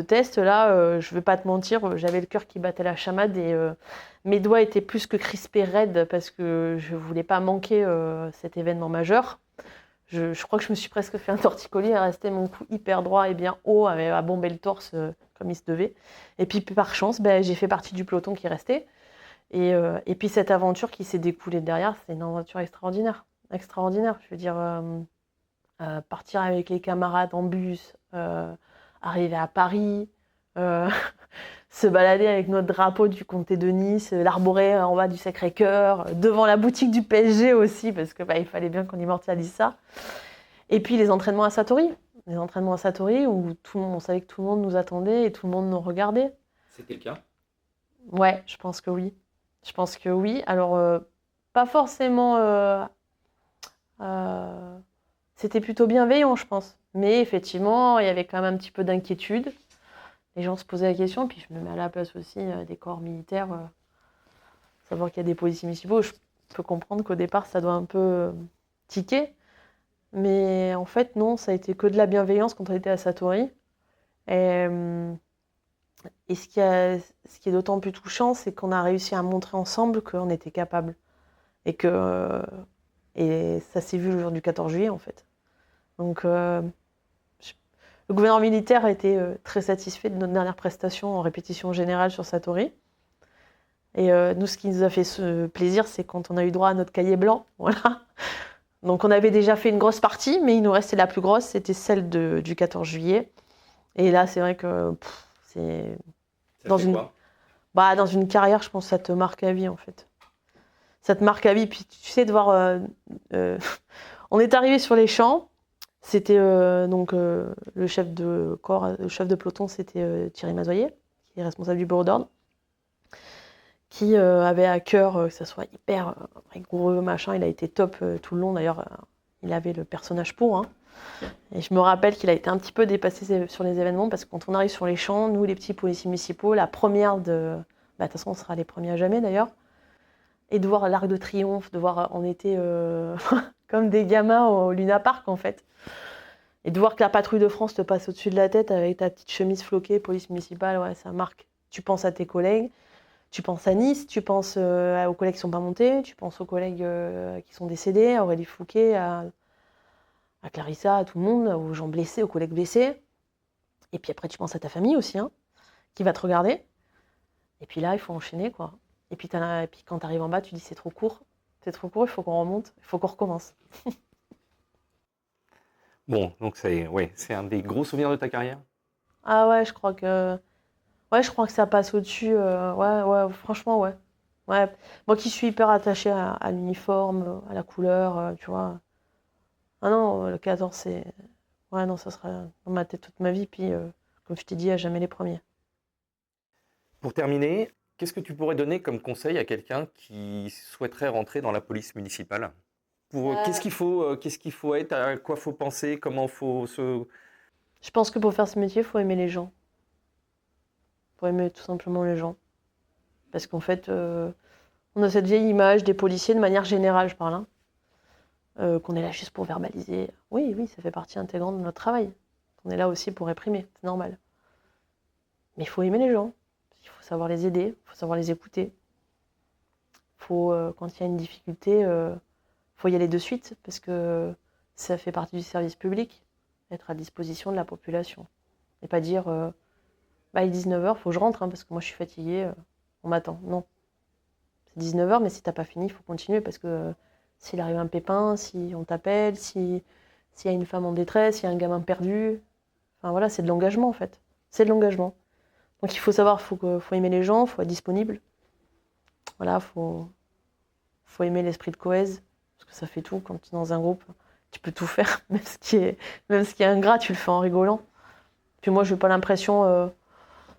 test-là, je ne vais pas te mentir, j'avais le cœur qui battait la chamade et mes doigts étaient plus que crispés raides parce que je ne voulais pas manquer cet événement majeur. Je crois que je me suis presque fait un torticolis à rester mon cou hyper droit et bien haut, à bomber le torse comme il se devait. Et puis par chance, j'ai fait partie du peloton qui restait. Et puis cette aventure qui s'est découlée derrière, c'est une aventure extraordinaire. Extraordinaire. Je veux dire, partir avec les camarades en bus, arriver à Paris, se balader avec notre drapeau du comté de Nice, l'arborer en bas du Sacré-Cœur, devant la boutique du PSG aussi, parce que il fallait bien qu'on immortalise ça. Et puis les entraînements à Satori. Les entraînements à Satori où on savait que tout le monde nous attendait et tout le monde nous regardait. C'était le cas? Ouais, je pense que oui. Je pense que oui. Alors, pas forcément... c'était plutôt bienveillant, je pense. Mais effectivement, il y avait quand même un petit peu d'inquiétude. Les gens se posaient la question, puis je me mets à la place aussi des corps militaires. Savoir qu'il y a des policiers municipaux, je peux comprendre qu'au départ, ça doit un peu tiquer. Mais en fait, non, ça a été que de la bienveillance quand on était à Satori. Et ce qui est d'autant plus touchant, c'est qu'on a réussi à montrer ensemble qu'on était capable. Et ça s'est vu le jour du 14 juillet, en fait. Donc, le gouverneur militaire a été très satisfait de notre dernière prestation en répétition générale sur Satori. Et nous, ce qui nous a fait ce plaisir, c'est quand on a eu droit à notre cahier blanc. Voilà. Donc, on avait déjà fait une grosse partie, mais il nous restait la plus grosse, c'était celle du 14 juillet. Et là, c'est vrai que c'est... Dans une carrière, je pense que ça te marque à vie, en fait. Ça te marque à vie. Puis, tu sais, de voir... on est arrivé sur les champs. C'était le chef de corps, le chef de peloton, c'était Thierry Mazoyer, qui est responsable du bureau d'ordre, qui avait à cœur que ça soit hyper rigoureux, machin. Il a été top tout le long. D'ailleurs, il avait le personnage pour. Hein. Et je me rappelle qu'il a été un petit peu dépassé sur les événements parce que quand on arrive sur les champs, nous, les petits policiers municipaux, la première de... de toute façon, on sera les premiers à jamais, d'ailleurs. Et de voir l'Arc de Triomphe, de voir... On était comme des gamins au Luna Park, en fait. Et de voir que la patrouille de France te passe au-dessus de la tête avec ta petite chemise floquée, police municipale, ouais, ça marque. Tu penses à tes collègues, tu penses à Nice, tu penses aux collègues qui ne sont pas montés, tu penses aux collègues qui sont décédés, à Aurélie Fouquet, à Clarissa, à tout le monde, aux gens blessés, aux collègues blessés. Et puis après, tu penses à ta famille aussi, hein, qui va te regarder. Et puis là, il faut enchaîner, quoi. Et puis quand tu arrives en bas, tu dis c'est trop court, il faut qu'on remonte, il faut qu'on recommence. Bon, donc c'est un des gros souvenirs de ta carrière? Ah ouais, je crois que ça passe au-dessus. Ouais, franchement, ouais. Ouais. Moi qui suis hyper attachée à l'uniforme, à la couleur, tu vois. Ah non, le 14, c'est... Ouais, non, ça sera dans ma tête toute ma vie. Puis, comme je t'ai dit, à jamais les premiers. Pour terminer, qu'est-ce que tu pourrais donner comme conseil à quelqu'un qui souhaiterait rentrer dans la police municipale? Qu'est-ce qu'il faut être, à quoi faut penser, comment faut se... Je pense que pour faire ce métier, il faut aimer les gens. Il faut aimer tout simplement les gens. Parce qu'en fait, on a cette vieille image des policiers, de manière générale, je parle, hein, qu'on est là juste pour verbaliser. Oui, ça fait partie intégrante de notre travail. On est là aussi pour réprimer, c'est normal. Mais il faut aimer les gens. Il faut savoir les aider, il faut savoir les écouter. Quand il y a une difficulté... faut y aller de suite parce que ça fait partie du service public, être à disposition de la population. Et pas dire, il est 19h, faut que je rentre, hein, parce que moi je suis fatiguée, on m'attend. Non. C'est 19h, mais si t'as pas fini, il faut continuer parce que s'il arrive un pépin, si on t'appelle, s'il y a une femme en détresse, s'il y a un gamin perdu, enfin voilà, c'est de l'engagement en fait. C'est de l'engagement. Donc il faut savoir, faut aimer les gens, faut être disponible. Voilà, faut aimer l'esprit de cohèse. Parce que ça fait tout, quand tu es dans un groupe, tu peux tout faire, même ce qui est ingrat, tu le fais en rigolant. Puis moi, j'ai pas l'impression,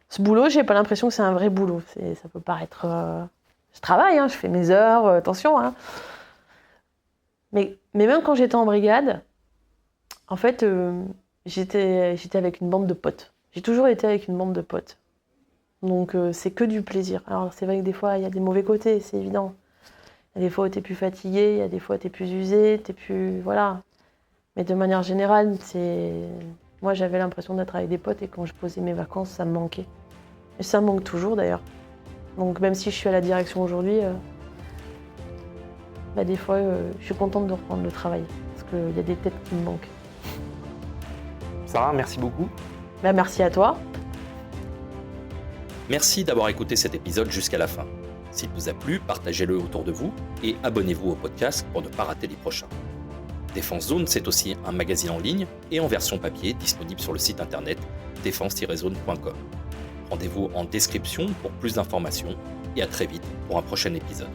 ce boulot, j'ai pas l'impression que c'est un vrai boulot. Ça peut paraître, je travaille, hein, je fais mes heures, attention. Hein. Mais même quand j'étais en brigade, en fait, j'étais avec une bande de potes. J'ai toujours été avec une bande de potes. Donc c'est que du plaisir. Alors c'est vrai que des fois, il y a des mauvais côtés, c'est évident. Il y a des fois où tu es plus fatigué, il y a des fois où tu es plus usé, tu es plus... Voilà. Mais de manière générale, moi j'avais l'impression d'être avec des potes et quand je posais mes vacances, ça me manquait. Et ça me manque toujours d'ailleurs. Donc même si je suis à la direction aujourd'hui, des fois je suis contente de reprendre le travail. Parce qu'il y a des têtes qui me manquent. Sarah, merci beaucoup. Merci à toi. Merci d'avoir écouté cet épisode jusqu'à la fin. S'il vous a plu, partagez-le autour de vous et abonnez-vous au podcast pour ne pas rater les prochains. Défense Zone, c'est aussi un magazine en ligne et en version papier disponible sur le site internet défense-zone.com. Rendez-vous en description pour plus d'informations et à très vite pour un prochain épisode.